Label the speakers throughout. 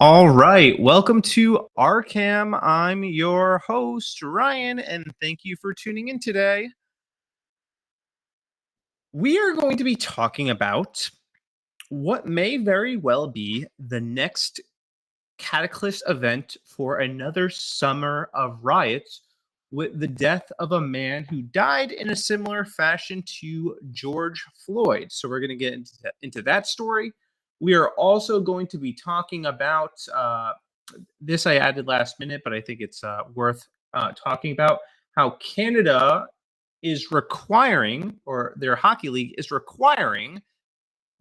Speaker 1: All right, welcome to Arcam. I'm your host, Ryan, and thank you for tuning in today. We are going to be talking about what may very well be the next cataclysm event for another summer of riots with the death of a man who died in a similar fashion to George Floyd. So, we're going to get into that story. We are also going to be talking about this I added last minute, but I think it's worth talking about how Canada is requiring, or their hockey league is requiring,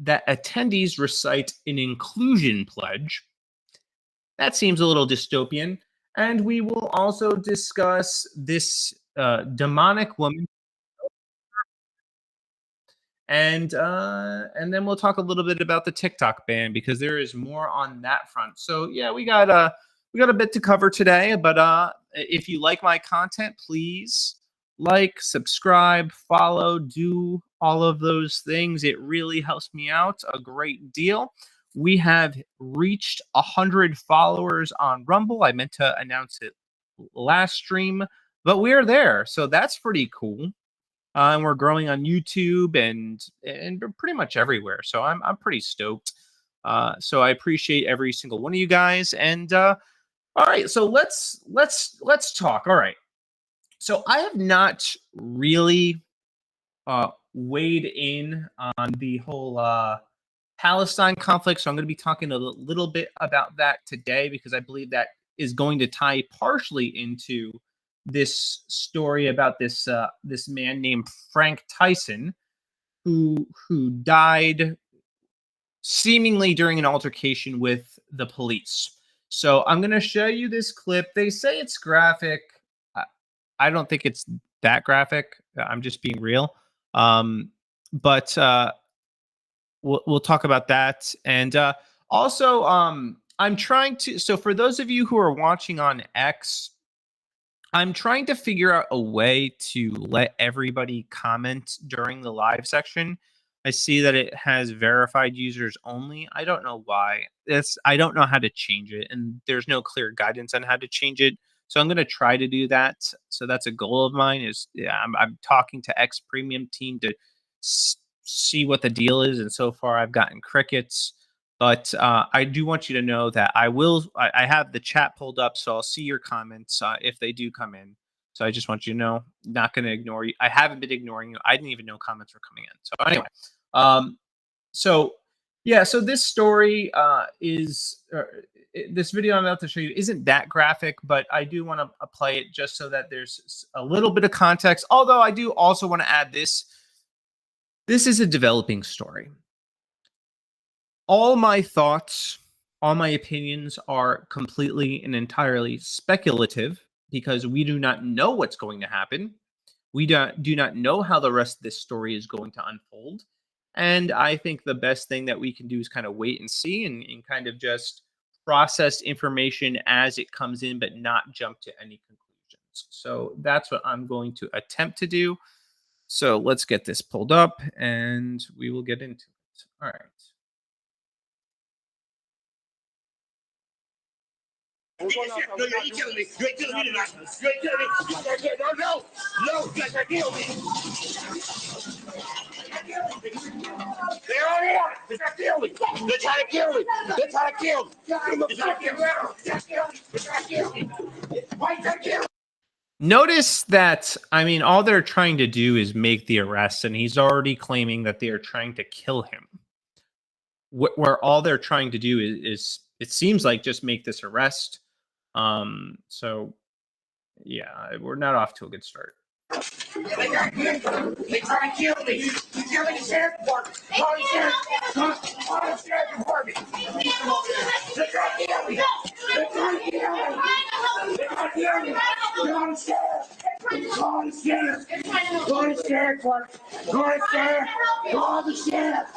Speaker 1: that attendees recite an inclusion pledge. That seems a little dystopian. And we will also discuss this demonic woman, and then we'll talk a little bit about the TikTok ban because there is more on that front. So yeah, we got a bit to cover today. But if you like my content, please like, subscribe, follow, do all of those things. It really helps me out a great deal. We have reached 100 followers on Rumble. I meant to announce it last stream, but we're there, so that's pretty cool. And we're growing on YouTube and pretty much everywhere. So I'm pretty stoked. So I appreciate every single one of you guys. And all right, so let's talk. All right, so I have not really weighed in on the whole Palestine conflict. So I'm going to be talking a little bit about that today because I believe that is going to tie partially into this story about this man named Frank Tyson who died seemingly during an altercation with the police. So I'm going to show you this clip. They say it's graphic. I don't think it's that graphic. I'm just being real. But we'll talk about that. And also, I'm trying to. So for those of you who are watching on X, I'm trying to figure out a way to let everybody comment during the live section. I see that it has verified users only. I don't know why. I don't know how to change it, and there's no clear guidance on how to change it. So I'm going to try to do that. So that's a goal of mine. I'm talking to X Premium team to see what the deal is, and so far I've gotten crickets. But I do want you to know that I have the chat pulled up, so I'll see your comments if they do come in. So I just want you to know, not going to ignore you. I haven't been ignoring you. I didn't even know comments were coming in. So anyway, so yeah, so this story this video I'm about to show you isn't that graphic, but I do want to play it just so that there's a little bit of context. Although I do also want to add this. This is a developing story. All my thoughts, all my opinions are completely and entirely speculative because we do not know what's going to happen. We do not know how the rest of this story is going to unfold. And I think the best thing that we can do is kind of wait and see and kind of just process information as it comes in, but not jump to any conclusions. So that's what I'm going to attempt to do. So let's get this pulled up and we will get into it. All right.
Speaker 2: No, you ain't killing me. You ain't killing me tonight. You ain't killing me. No, you ain't killing me. They're on here. They're trying to kill me. They're trying to kill me. They're trying to kill me. They're trying to kill me. They're trying to kill me. Why are you kill me?
Speaker 1: Notice that, I mean, all they're trying to do is make the arrest, and he's already claiming that they are trying to kill him. Where all they're trying to do is it seems like just make this arrest. So yeah, we're not off to a good start.
Speaker 2: They trying to kill me. You're killing the sheriff department. Call the sheriff. Call the sheriff department. They're trying to kill me. They're trying to kill me. They're trying to kill me. Call the sheriff. Call the sheriff. Call the sheriff. Call the sheriff. Call the sheriff. Call the sheriff.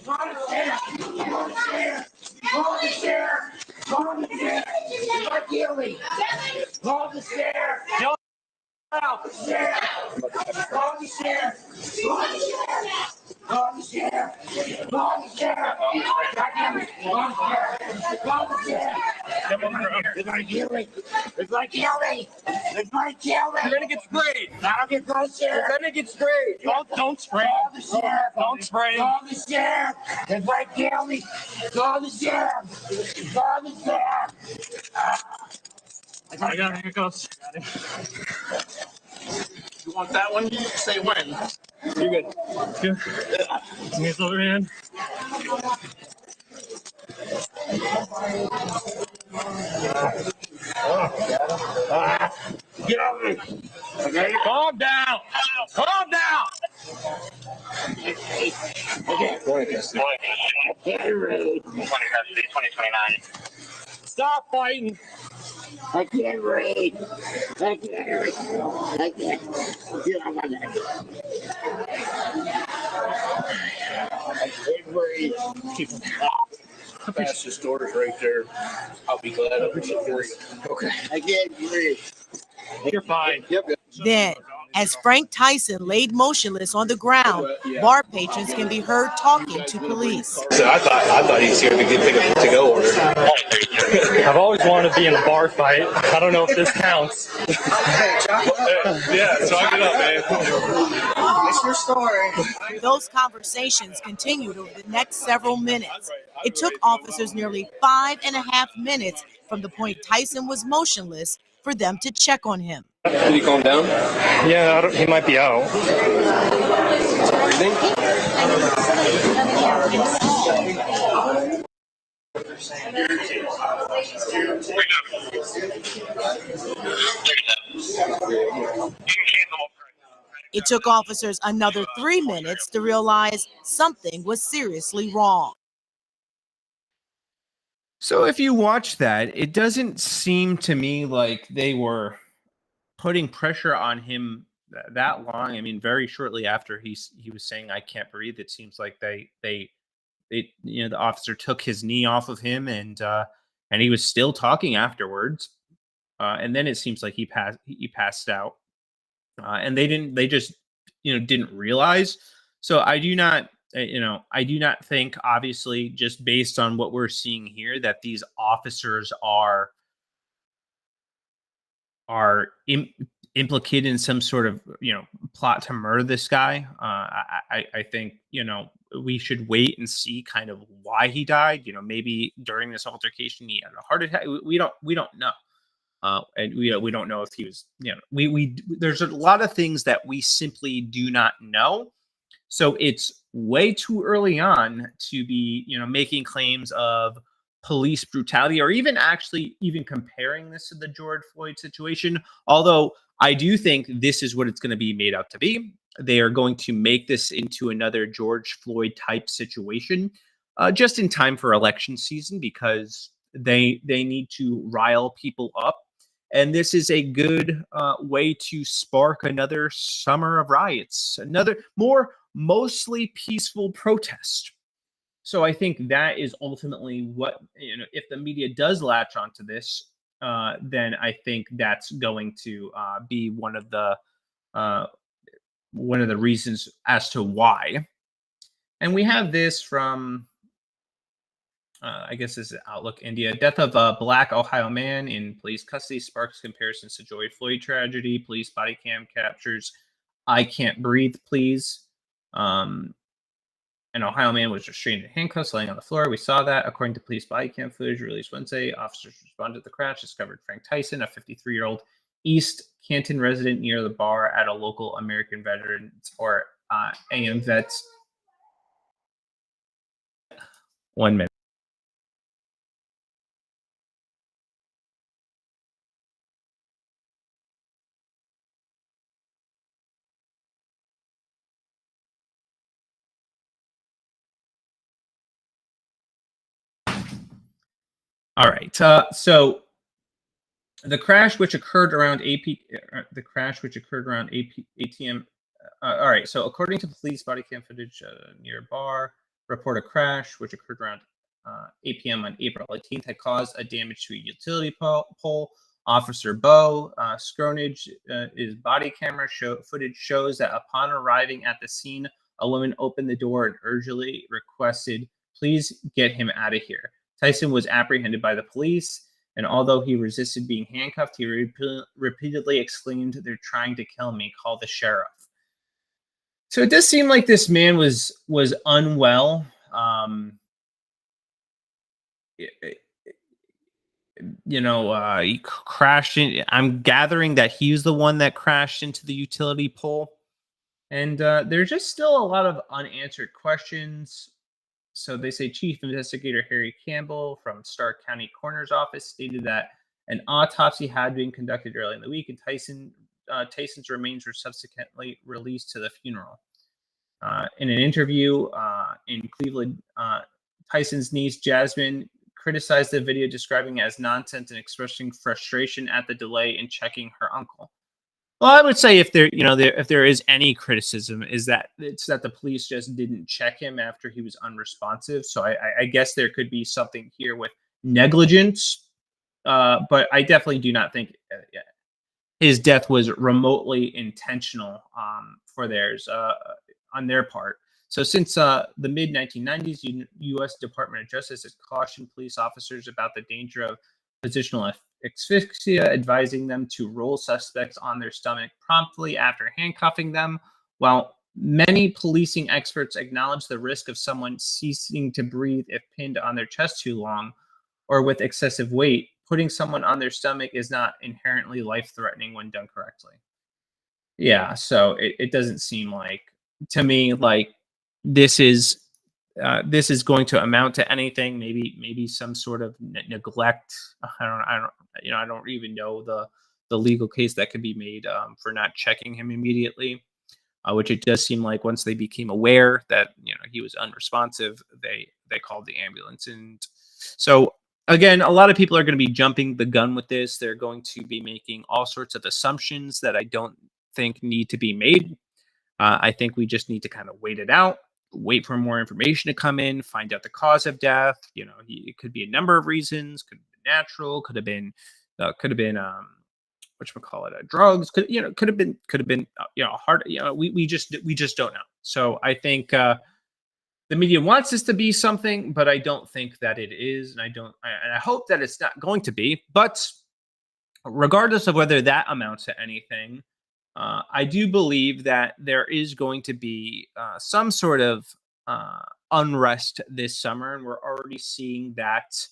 Speaker 2: Call the sheriff. Call the sheriff. Call the sheriff. Call the sheriff. They're trying to kill me. Call the sheriff. Call the sheriff! Call the sheriff! Call the sheriff! Call the sheriff! Call the sheriff! Goddamn it! Call the sheriff! Call the sheriff! They're gonna kill me! They're gonna kill me! They're gonna kill me!
Speaker 3: You're gonna get sprayed.
Speaker 2: I don't get close, sheriff!
Speaker 3: You're gonna get sprayed. Don't spray.
Speaker 2: Call the sheriff!
Speaker 3: Don't spray.
Speaker 2: Call the sheriff! They're gonna kill me! Call the sheriff! Call the sheriff!
Speaker 3: I got it. Here it goes. Got it. You want that one? Say when. You're good. Good. Hands over hand.
Speaker 2: Get over me! Okay?
Speaker 3: Calm down. Calm down.
Speaker 2: Okay. Get ready.
Speaker 3: 2029. Stop fighting.
Speaker 2: I can't read. I can't read. I can't. Get on my neck. I can't read.
Speaker 3: That's just orders right there. I'll be glad. I appreciate it.
Speaker 2: Okay. I can't read.
Speaker 3: You're fine.
Speaker 2: Yep.
Speaker 4: Then, as Frank Tyson laid motionless on the ground, bar patrons can be heard talking to police.
Speaker 5: So I thought he's here to get a to-go order.
Speaker 3: I've always wanted to be in a bar fight. I don't know if this counts.
Speaker 5: Yeah, chalk it up, man.
Speaker 2: It's your story.
Speaker 4: Those conversations continued over the next several minutes. It took officers nearly 5.5 minutes from the point Tyson was motionless for them to check on him.
Speaker 5: Did he calm down?
Speaker 3: Yeah, he might be out.
Speaker 5: Breathing?
Speaker 4: It took officers another 3 minutes to realize something was seriously wrong.
Speaker 1: So if you watch that, it doesn't seem to me like they were putting pressure on him that long. I mean, very shortly after he was saying "I can't breathe," it seems like they the officer took his knee off of him, and he was still talking afterwards. And then it seems like he passed out, and they just didn't realize. So I do not think, obviously, just based on what we're seeing here, that these officers are implicated in some sort of plot to murder this guy. I think we should wait and see kind of why he died. Maybe during this altercation he had a heart attack. We don't know. And we don't know if he was, there's a lot of things that we simply do not know. So it's way too early on to be, making claims of police brutality, or even comparing this to the George Floyd situation. Although I do think this is what it's going to be made out to be. They are going to make this into another George Floyd type situation, just in time for election season, because they need to rile people up. And this is a good way to spark another summer of riots, another mostly peaceful protest. So I think that is ultimately what, if the media does latch onto this, then I think that's going to be one of the reasons as to why. And we have this from, I guess this is Outlook India. Death of a Black Ohio man in police custody sparks comparisons to George Floyd tragedy. Police body cam captures "I can't breathe, please." An Ohio man was restrained in handcuffs, laying on the floor. We saw that. According to police body cam footage released Wednesday, officers responded to the crash, discovered Frank Tyson, a 53-year-old East Canton resident, near the bar at a local American Veterans or AM Vets. 1 minute. All right. So the crash, which occurred around ATM. All right. So according to police body cam footage near a bar, report a crash which occurred around 8 p.m. on April 18th had caused a damage to a utility pole Officer Bo Skronage, his body camera footage shows that upon arriving at the scene, a woman opened the door and urgently requested, "Please get him out of here." Tyson was apprehended by the police, and although he resisted being handcuffed, he repeatedly exclaimed, "They're trying to kill me. Call the sheriff." So it does seem like this man was unwell. He crashed in. I'm gathering that he's the one that crashed into the utility pole. And there's just still a lot of unanswered questions. So they say Chief Investigator Harry Campbell from Stark County Coroner's Office stated that an autopsy had been conducted early in the week, and Tyson's remains were subsequently released to the funeral. In an interview in Cleveland, Tyson's niece Jasmine criticized the video, describing it as nonsense and expressing frustration at the delay in checking her uncle. Well, I would say if there is any criticism, is that it's that the police just didn't check him after he was unresponsive. So I guess there could be something here with negligence, but I definitely do not think his death was remotely intentional on their part. So since the mid-1990s, U.S. Department of Justice has cautioned police officers about the danger of positional asphyxia, advising them to roll suspects on their stomach promptly after handcuffing them. While many policing experts acknowledge the risk of someone ceasing to breathe if pinned on their chest too long or with excessive weight, putting someone on their stomach is not inherently life-threatening when done correctly. Yeah, so it doesn't seem like, to me, like this is going to amount to anything. Maybe some sort of neglect. I don't even know the legal case that could be made for not checking him immediately, which it does seem like once they became aware that he was unresponsive, they called the ambulance. And so again, a lot of people are going to be jumping the gun with this. They're going to be making all sorts of assumptions that I don't think need to be made. I think we just need to kind of wait it out, wait for more information to come in, find out the cause of death. It could be a number of reasons. Could have been natural. Could have been drugs. Could have been hard. We just don't know. So I think the media wants this to be something, but I don't think that it is, and I hope that it's not going to be. But regardless of whether that amounts to anything, I do believe that there is going to be some sort of unrest this summer, and we're already seeing that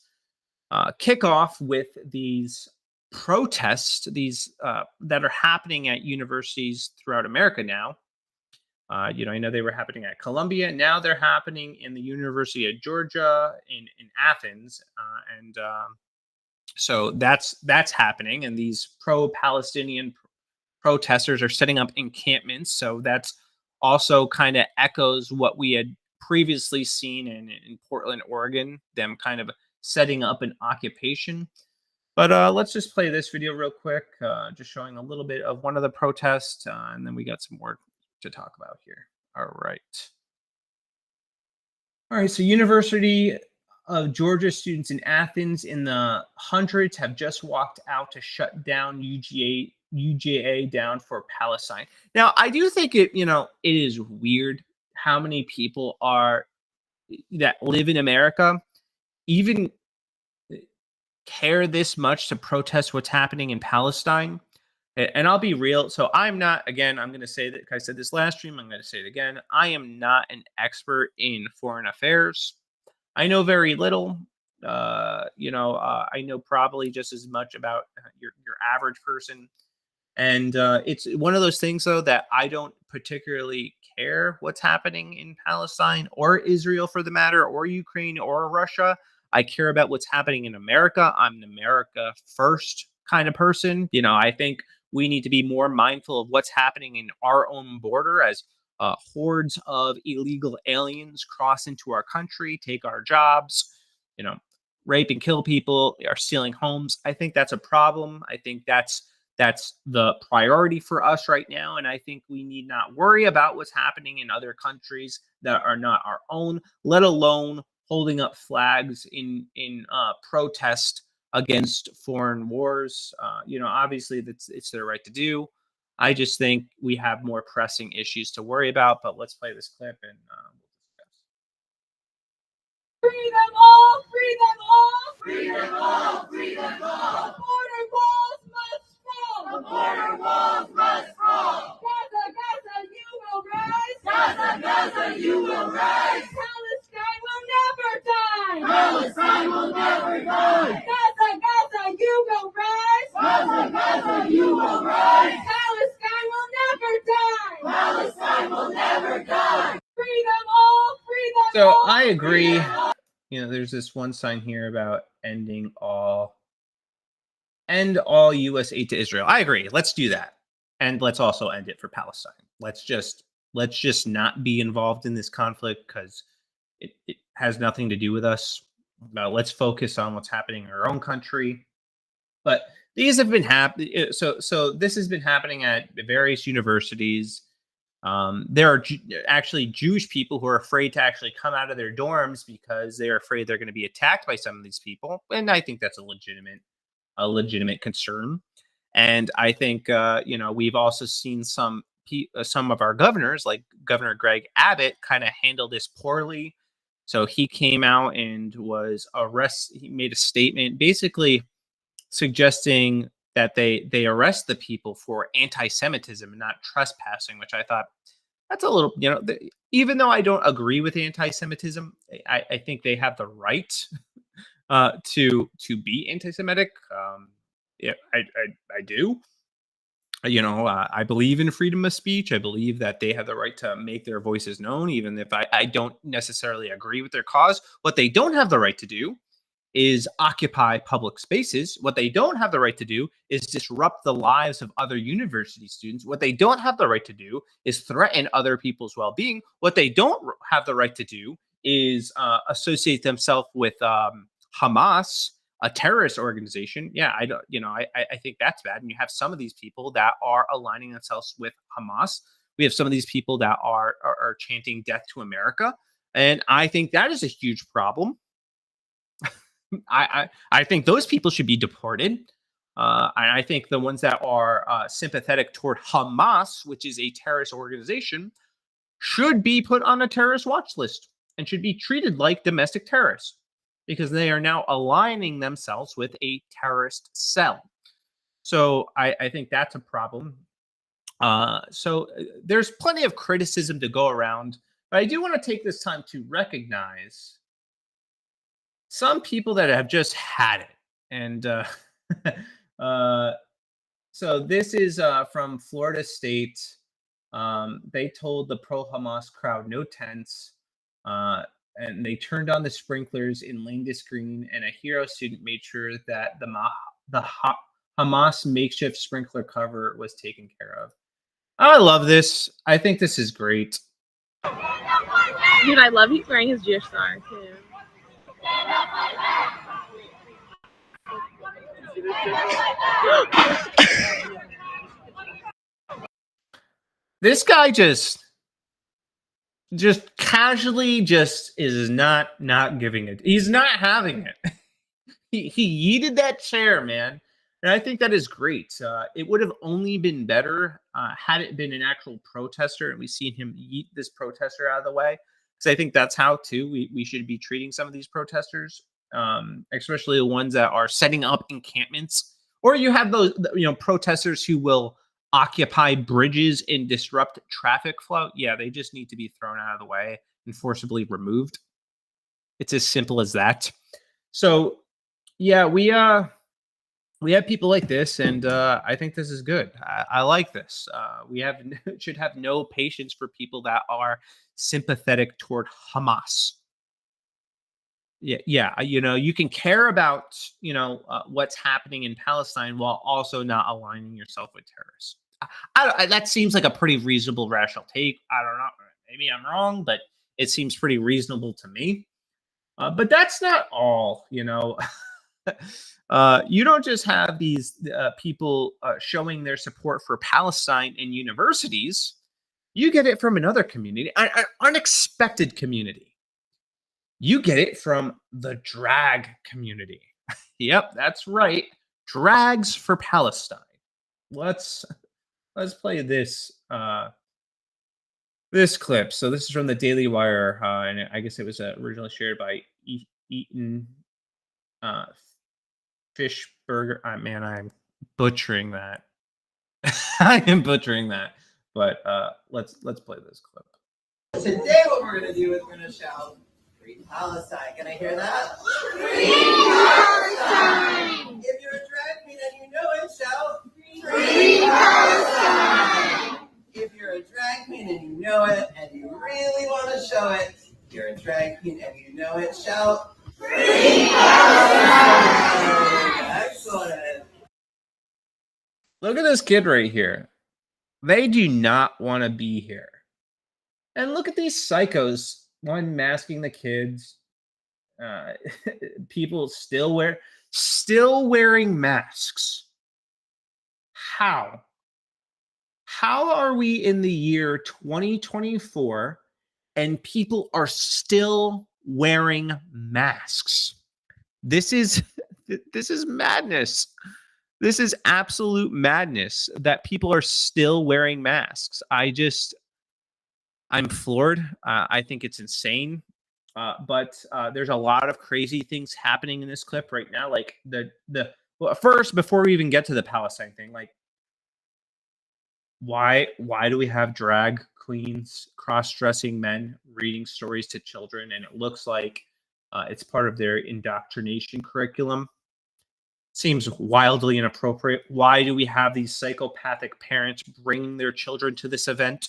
Speaker 1: kick off with these protests, that are happening at universities throughout America now. I know they were happening at Columbia. Now they're happening in the University of Georgia in Athens, and so that's happening. And these pro-Palestinian protesters are setting up encampments. So that's also kind of echoes what we had previously seen in Portland, Oregon, them kind of setting up an occupation. But let's just play this video real quick, just showing a little bit of one of the protests, and then we got some more to talk about here. All right. So University of Georgia students in Athens in the hundreds have just walked out to shut down UGA down for Palestine. Now, I do think it is weird how many people that live in America even care this much to protest what's happening in Palestine. And I'll be real. So I'm not, again, I'm going to say that, I said this last stream, I'm going to say it again. I am not an expert in foreign affairs. I know very little. I know probably just as much about your average person. And it's one of those things, though, that I don't particularly care what's happening in Palestine or Israel, for the matter, or Ukraine or Russia. I care about what's happening in America. I'm an America first kind of person. I think we need to be more mindful of what's happening in our own border as hordes of illegal aliens cross into our country, take our jobs, rape and kill people, are stealing homes. I think that's a problem. I think that's the priority for us right now. And I think we need not worry about what's happening in other countries that are not our own, let alone holding up flags in protest against foreign wars. Obviously it's their right to do. I just think we have more pressing issues to worry about. But let's play this clip and we'll discuss.
Speaker 2: Free them all! Free them all! Free them all! Free them all! The border walls must fall! The border walls must fall! Gaza, Gaza, you will rise! Gaza, Gaza, you will rise! Palestine will never die! Palestine will never die! Gaza, Gaza, you will rise! Gaza, Gaza, you will rise! Palestine will never die! Palestine will never die! Free them all! Free them all!
Speaker 1: So I agree. There's this one sign here about end all U.S. aid to Israel. I agree. Let's do that, and let's also end it for Palestine. Let's just not be involved in this conflict because it has nothing to do with us. Let's focus on what's happening in our own country. But these have been happening. So this has been happening at various universities. There are actually Jewish people who are afraid to actually come out of their dorms because they're afraid they're going to be attacked by some of these people, and I think that's a legitimate concern. And I think we've also seen some of our governors, like Governor Greg Abbott, kind of handle this poorly. So he came out and was arrested. He made a statement basically suggesting that they arrest the people for anti-Semitism and not trespassing, which I thought that's a little, even though I don't agree with anti-Semitism, I think they have the right to be anti-Semitic. Yeah, I do. I believe in freedom of speech. I believe that they have the right to make their voices known, even if I don't necessarily agree with their cause. What they don't have the right to do is occupy public spaces. What they don't have the right to do is disrupt the lives of other university students. What they don't have the right to do is threaten other people's well-being. What they don't have the right to do is associate themselves with Hamas, a terrorist organization. Yeah, I think that's bad. And you have some of these people that are aligning themselves with Hamas. We have some of these people that are chanting death to America. And I think that is a huge problem. I think those people should be deported. And I think the ones that are sympathetic toward Hamas, which is a terrorist organization, should be put on a terrorist watch list and should be treated like domestic terrorists because they are now aligning themselves with a terrorist cell. So I think that's a problem. So there's plenty of criticism to go around, but I do want to take this time to recognize some people that have just had it. And so this is from Florida State. They told the pro-Hamas crowd no tents, and they turned on the sprinklers in Landis Green, and a hero student made sure that the Hamas makeshift sprinkler cover was taken care of. I love this. I think this is great.
Speaker 6: Dude, I love he's wearing his Jewish star too.
Speaker 1: This guy just casually is not giving it. He's not having it. He yeeted that chair, man. And I think that is great. It would have only been better had it been an actual protester and we seen him yeet this protester out of the way. Because I think that's how, too, we should be treating some of these protesters, especially the ones that are setting up encampments. Or you have those, protesters who will occupy bridges and disrupt traffic flow. Yeah, they just need to be thrown out of the way and forcibly removed. It's as simple as that. So, yeah, we have people like this, and I think this is good. I like this. We should have no patience for people that are sympathetic toward Hamas. Yeah. You can care about what's happening in Palestine while also not aligning yourself with terrorists. That seems like a pretty reasonable, rational take. I don't know. Maybe I'm wrong, but it seems pretty reasonable to me. But that's not all. You don't just have these people showing their support for Palestine in universities. You get it from another community, an unexpected community. You get it from the drag community. Yep, that's right. Drags for Palestine. Let's play this this clip. So this is from the Daily Wire, and I guess it was originally shared by Eaton uh, Fishburger. Man, I'm butchering that. I am butchering that. But let's play this clip.
Speaker 7: Today what we're going to do is we're going to shout, Free Palestine. Can I hear that? Free Palestine! If you're a drag queen and you know it, shout, Free Palestine! If you're a drag queen and you know it and you really want to show it, you're a drag queen and you know it, shout, Free Palestine! Excellent.
Speaker 1: Look at this kid right here. They do not want to be here. And look at these psychos, one masking the kids. People still wearing masks. How are we in the year 2024 and people are still wearing masks? This is madness. This is absolute madness that people are still wearing masks. I'm floored. I think it's insane. But there's a lot of crazy things happening in this clip right now. Like well, first, before we even get to the Palestine thing, like why do we have drag queens, cross-dressing men reading stories to children, and it looks like it's part of their indoctrination curriculum? Seems wildly inappropriate. Why do we have these psychopathic parents bringing their children to this event?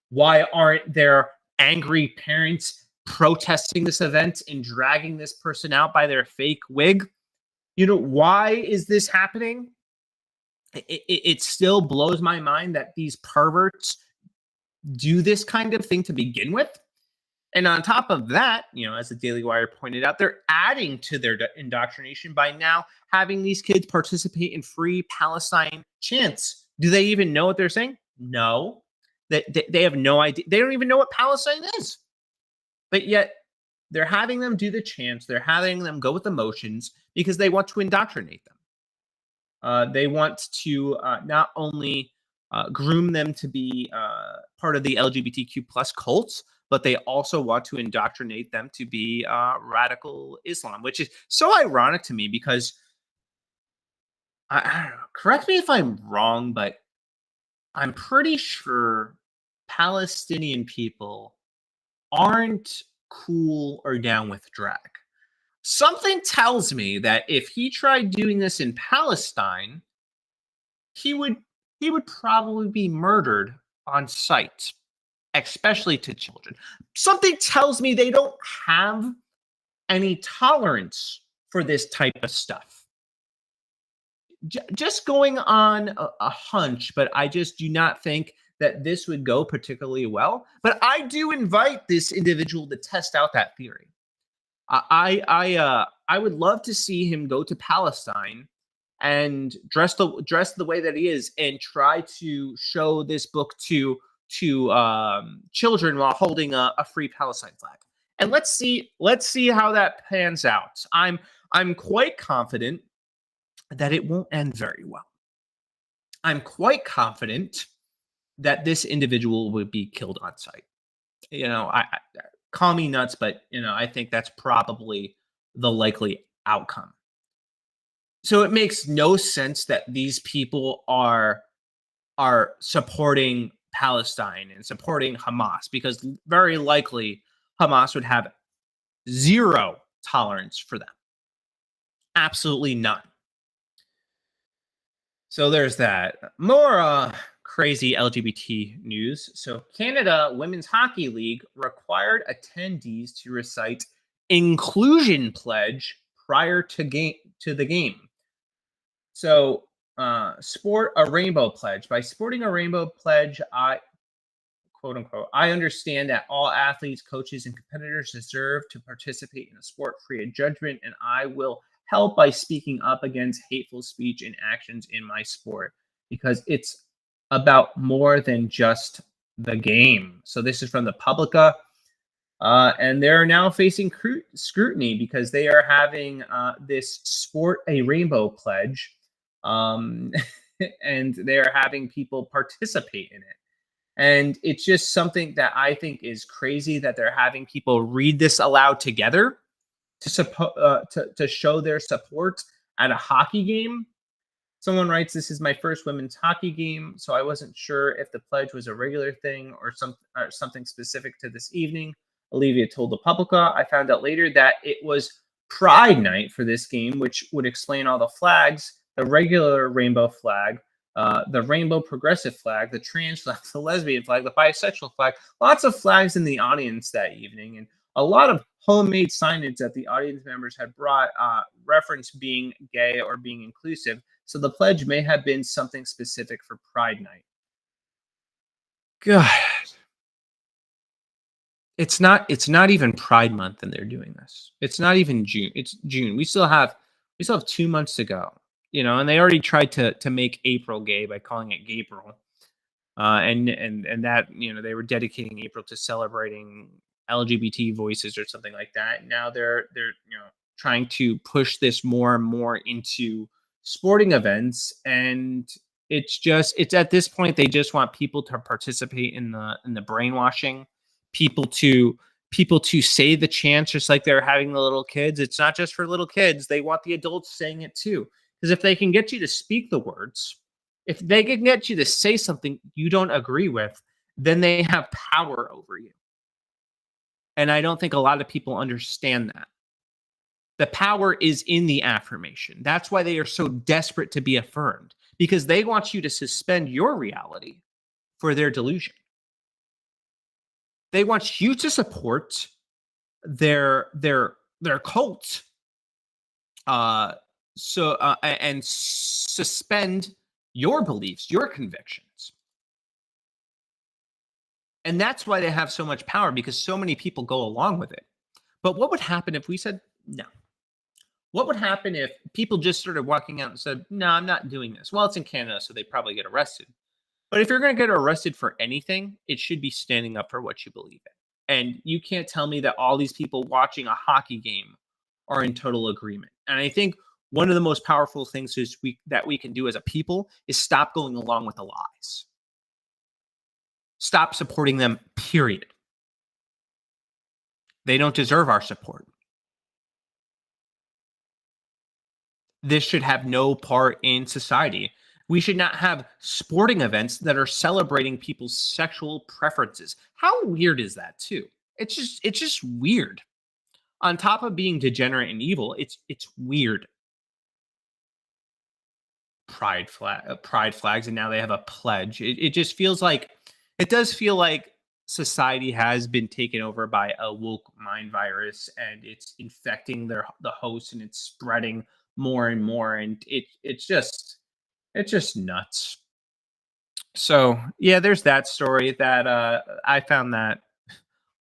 Speaker 1: Why aren't there angry parents protesting this event and dragging this person out by their fake wig? You know, why is this happening? It still blows my mind that these perverts do this kind of thing to begin with. And on top of that, you know, as the Daily Wire pointed out, they're adding to their indoctrination by now having these kids participate in Free Palestine chants. Do they even know what they're saying? No. They have no idea. They don't even know what Palestine is. But yet they're having them do the chants. They're having them go with the motions because they want to indoctrinate them. They want to not only groom them to be part of the LGBTQ plus cults, but they also want to indoctrinate them to be radical Islam, which is so ironic to me because I don't know, correct me if I'm wrong, but I'm pretty sure Palestinian people aren't cool or down with drag. Something tells me that if he tried doing this in Palestine, he would probably be murdered on sight, especially to children. Something tells me they don't have any tolerance for this type of stuff. Just going on a hunch, but I just do not think that this would go particularly well. But I do invite this individual to test out that theory. I would love to see him go to Palestine and dress the way that he is and try to show this book to children while holding a Free Palestine flag. And let's see how that pans out. I'm quite confident that it won't end very well. I'm quite confident that this individual would be killed on sight. You know, I call me nuts, but you know, I think that's probably the likely outcome. So it makes no sense that these people are supporting Palestine and supporting Hamas, because very likely Hamas would have zero tolerance for them. Absolutely none. So there's that. More crazy LGBT news. So Canada Women's Hockey League required attendees to recite inclusion pledge prior to the game. So sport a rainbow pledge. By sporting a rainbow pledge, I quote unquote, I understand that all athletes, coaches, and competitors deserve to participate in a sport free of judgment, and I will help by speaking up against hateful speech and actions in my sport, because it's about more than just the game. So this is from the Publica. And they're now facing scrutiny because they are having this Sport a Rainbow pledge, and they are having people participate in it. And it's just something that I think is crazy that they're having people read this aloud together to show their support at a hockey game. Someone writes, "This is my first women's hockey game, so I wasn't sure if the pledge was a regular thing or something specific to this evening." Olivia told the Publica. I found out later that it was Pride Night for this game, which would explain all the flags: the regular rainbow flag, the rainbow progressive flag, the trans flag, the lesbian flag, the bisexual flag. Lots of flags in the audience that evening, and a lot of homemade signage that the audience members had brought reference being gay or being inclusive. So the pledge may have been something specific for Pride Night. God. It's not even Pride Month and they're doing this. It's not even June. It's June. We still have 2 months to go. And they already tried to make April gay by calling it Gapril. And that, they were dedicating April to celebrating LGBT voices or something like that. Now they're trying to push this more and more into sporting events, and it's at this point they just want people to participate in the brainwashing, people to say the chants just like they're having the little kids. It's not just for little kids. They want the adults saying it too. Because if they can get you to speak the words, if they can get you to say something you don't agree with, then they have power over you. And I don't think a lot of people understand that. The power is in the affirmation. That's why they are so desperate to be affirmed, because they want you to suspend your reality for their delusion. They want you to support their cult, and suspend your beliefs, your convictions. And that's why they have so much power, because so many people go along with it. But what would happen if we said no? What would happen if people just started walking out and said, "No, I'm not doing this"? Well, it's in Canada, so they probably get arrested. But if you're going to get arrested for anything, it should be standing up for what you believe in. And you can't tell me that all these people watching a hockey game are in total agreement. And I think one of the most powerful things that we can do as a people is stop going along with the lies. Stop supporting them, period. They don't deserve our support. This should have no part in society. We should not have sporting events that are celebrating people's sexual preferences. How weird is that, too? It's just weird. On top of being degenerate and evil, it's weird. Pride flags, and now they have a pledge. It just feels like, it does feel like society has been taken over by a woke mind virus, and it's infecting the host, and it's spreading more and more, and it's just nuts. So yeah, there's that story that I found that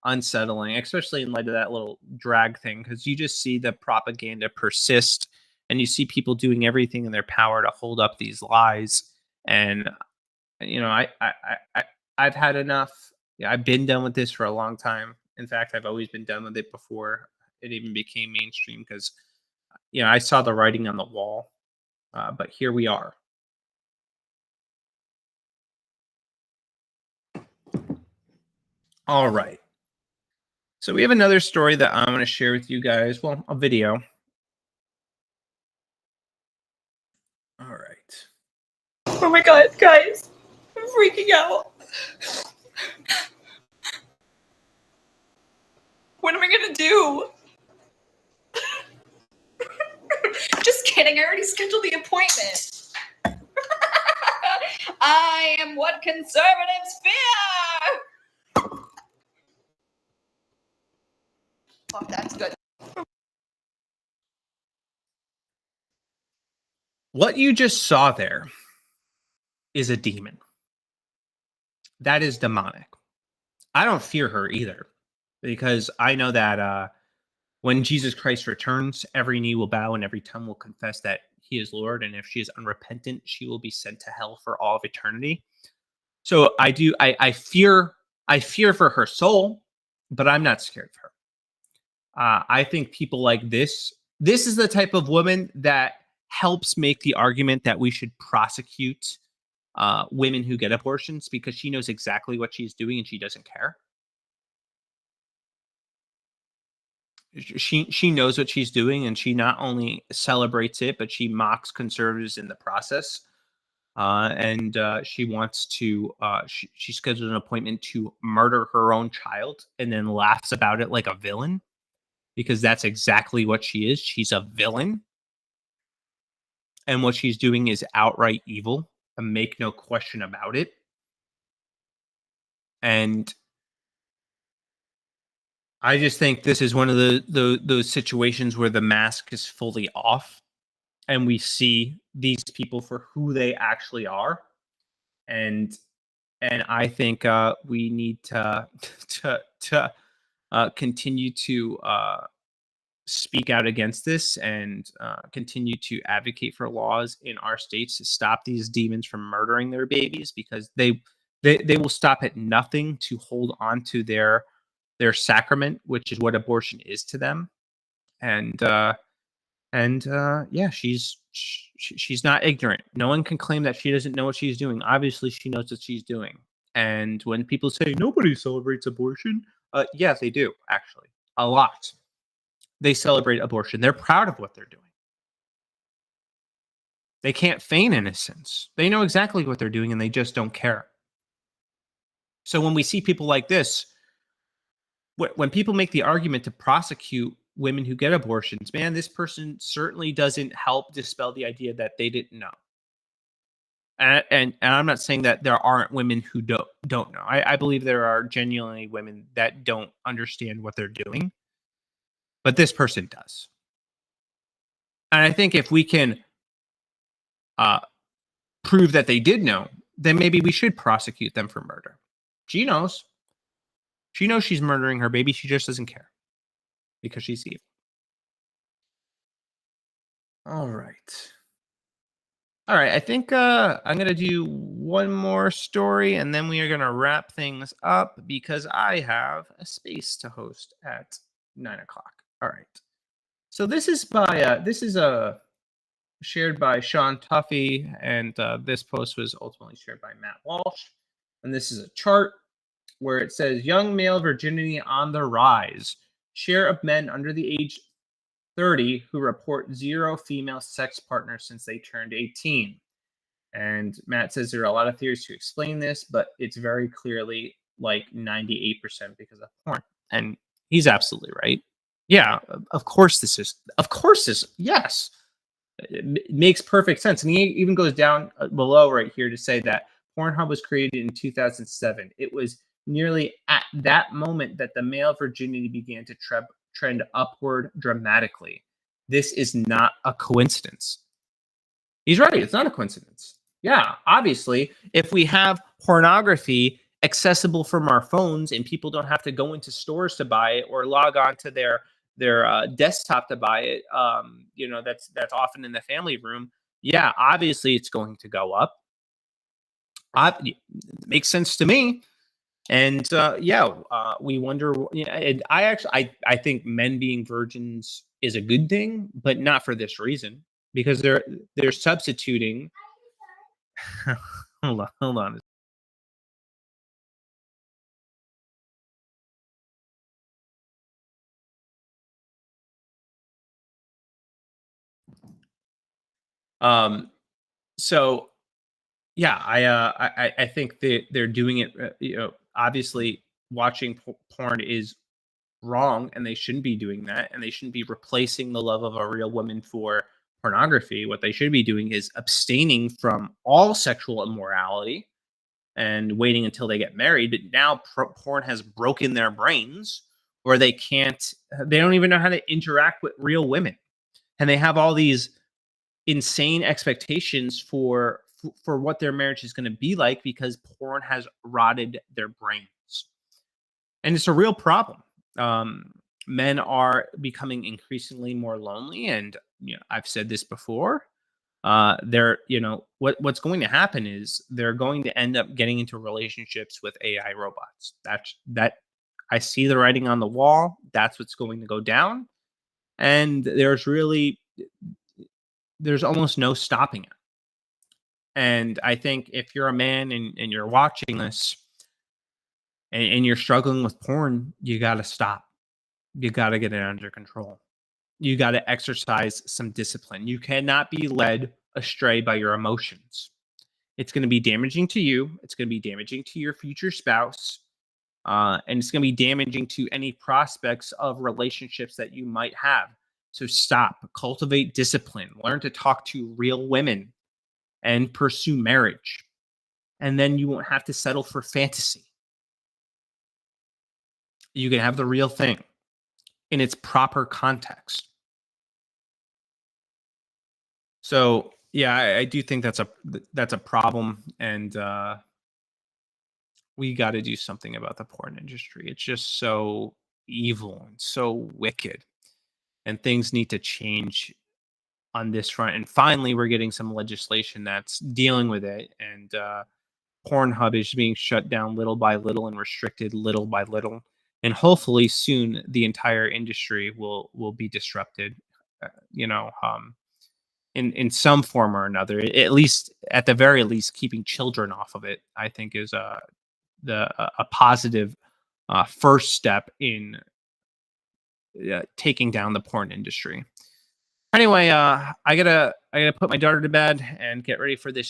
Speaker 1: unsettling, especially in light of that little drag thing, because you just see the propaganda persist, and you see people doing everything in their power to hold up these lies. And I've had enough. Yeah, I've been done with this for a long time. In fact, I've always been done with it before it even became mainstream, because I saw the writing on the wall. But here we are. All right. So we have another story that I'm going to share with you guys. Well, a video. All right.
Speaker 8: Oh my God, guys. I'm freaking out. What am I going to do? Just kidding. I already scheduled the appointment. I am what conservatives fear. Fuck, that's good.
Speaker 1: What you just saw there is a demon. That is demonic. I don't fear her either, because I know that when Jesus Christ returns, every knee will bow and every tongue will confess that he is Lord. And if she is unrepentant, she will be sent to hell for all of eternity. So I fear for her soul. but I'm not scared of her. I think people like this is the type of woman that helps make the argument that we should prosecute women who get abortions, because she knows exactly what she's doing and she doesn't care. She knows what she's doing, and she not only celebrates it, but she mocks conservatives in the process. And she wants to she scheduled an appointment to murder her own child and then laughs about it like a villain, because that's exactly what she is. She's a villain, and what she's doing is outright evil, and make no question about it. And I just think this is one of those situations where the mask is fully off, and we see these people for who they actually are. And I think we need to continue to speak out against this, and continue to advocate for laws in our states to stop these demons from murdering their babies, because they will stop at nothing to hold on to their sacrament, which is what abortion is to them. And yeah, she's not ignorant. No one can claim that she doesn't know what she's doing. Obviously, she knows what she's doing. And when people say nobody celebrates abortion, yeah, they do, actually. A lot. They celebrate abortion. They're proud of what they're doing. They can't feign innocence. They know exactly what they're doing, and they just don't care. So when we see people like this, when people make the argument to prosecute women who get abortions, man, this person certainly doesn't help dispel the idea that they didn't know. And I'm not saying that there aren't women who don't know. I believe there are genuinely women that don't understand what they're doing, but this person does. And I think if we can prove that they did know, then maybe we should prosecute them for murder. She knows. She knows she's murdering her baby. She just doesn't care because she's evil. All right. I think I'm going to do one more story, and then we are going to wrap things up because I have a space to host at 9 o'clock. All right. So this is shared by Sean Tuffy, and this post was ultimately shared by Matt Walsh. And this is a chart where it says young male virginity on the rise. Share of men under the age 30 who report 0 female sex partners since they turned 18. And Matt says there are a lot of theories to explain this, but it's very clearly like 98% because of porn. And he's absolutely right. Yeah, of course this, yes. It makes perfect sense. And he even goes down below right here to say that Pornhub was created in 2007. It was nearly at that moment that the male virginity began to trend upward dramatically. This is not a coincidence. He's right. It's not a coincidence. Yeah, obviously, if we have pornography accessible from our phones and people don't have to go into stores to buy it or log on to their desktop to buy it, that's often in the family room. Yeah, obviously it's going to go up. It makes sense to me. And we wonder. And I think men being virgins is a good thing, but not for this reason, because they're substituting. hold on. So yeah, I think that they're doing it. Obviously, watching porn is wrong, and they shouldn't be doing that, and they shouldn't be replacing the love of a real woman for pornography. What they should be doing is abstaining from all sexual immorality and waiting until they get married. But now porn has broken their brains, where they don't even know how to interact with real women, and they have all these insane expectations for what their marriage is going to be like because porn has rotted their brains. And it's a real problem. Men are becoming increasingly more lonely, and I've said this before. What's going to happen is they're going to end up getting into relationships with AI robots. That I see the writing on the wall. That's what's going to go down. And there's almost no stopping it. And I think if you're a man and you're watching this and you're struggling with porn, you got to stop. You got to get it under control. You got to exercise some discipline. You cannot be led astray by your emotions. It's going to be damaging to you. It's going to be damaging to your future spouse. And it's going to be damaging to any prospects of relationships that you might have. So stop, cultivate discipline, learn to talk to real women and pursue marriage. And then you won't have to settle for fantasy. You can have the real thing in its proper context. So, yeah, I do think that's a problem, and we got to do something about the porn industry. It's just so evil and so wicked, and things need to change on this front. And finally, we're getting some legislation that's dealing with it, and Pornhub is being shut down little by little and restricted little by little. And hopefully soon the entire industry will be disrupted, in some form or another. At least, at the very least, keeping children off of it, I think, is a positive first step in taking down the porn industry. Anyway, I gotta put my daughter to bed and get ready for this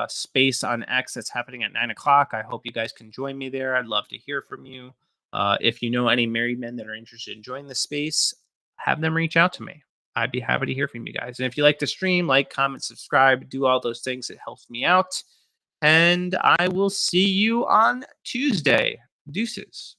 Speaker 1: space on X that's happening at 9:00. I hope you guys can join me there. I'd love to hear from you. If you know any married men that are interested in joining the space, have them reach out to me. I'd be happy to hear from you guys. And if you like the stream, like, comment, subscribe, do all those things. It helps me out. And I will see you on Tuesday. Deuces.